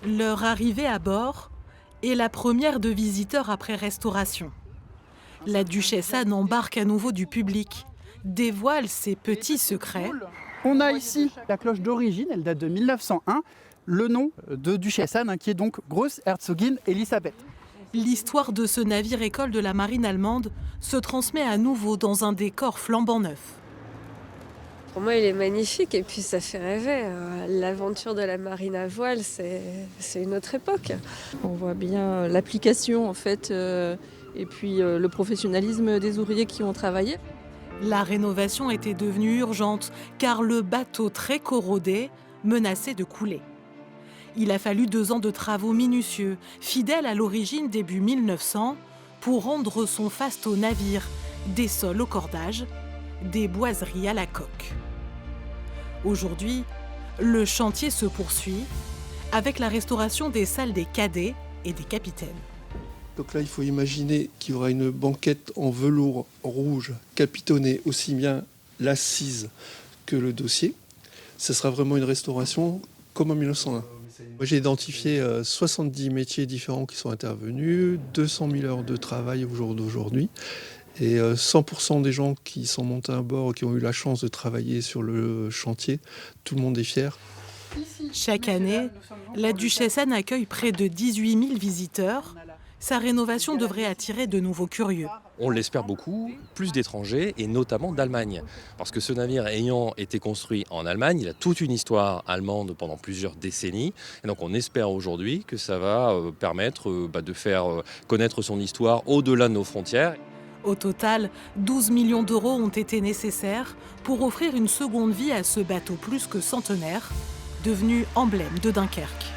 Leur arrivée à bord est la première de visiteurs après restauration. La duchesse Anne embarque à nouveau du public, dévoile ses petits secrets. On a ici la cloche d'origine, elle date de 1901, le nom de duchesse Anne, qui est donc Großherzogin Elisabeth. L'histoire de ce navire-école de la marine allemande se transmet à nouveau dans un décor flambant neuf. Pour moi, il est magnifique et puis ça fait rêver. L'aventure de la marine à voile, c'est une autre époque. On voit bien l'application en fait et puis le professionnalisme des ouvriers qui ont travaillé. La rénovation était devenue urgente car le bateau très corrodé menaçait de couler. Il a fallu 2 ans de travaux minutieux, fidèles à l'origine début 1900, pour rendre son faste au navire, des sols au cordage, des boiseries à la coque. Aujourd'hui, le chantier se poursuit avec la restauration des salles des cadets et des capitaines. Donc là, il faut imaginer qu'il y aura une banquette en velours rouge capitonnée, aussi bien l'assise que le dossier. Ce sera vraiment une restauration comme en 1901. Moi, j'ai identifié 70 métiers différents qui sont intervenus, 200 000 heures de travail au jour d'aujourd'hui. Et 100% des gens qui sont montés à bord, qui ont eu la chance de travailler sur le chantier, tout le monde est fier. Chaque année, la duchesse Anne accueille près de 18 000 visiteurs. Sa rénovation devrait attirer de nouveaux curieux. On l'espère beaucoup, plus d'étrangers et notamment d'Allemagne. Parce que ce navire ayant été construit en Allemagne, il a toute une histoire allemande pendant plusieurs décennies. Et donc on espère aujourd'hui que ça va permettre de faire connaître son histoire au-delà de nos frontières. Au total, 12 millions d'euros ont été nécessaires pour offrir une seconde vie à ce bateau plus que centenaire, devenu emblème de Dunkerque.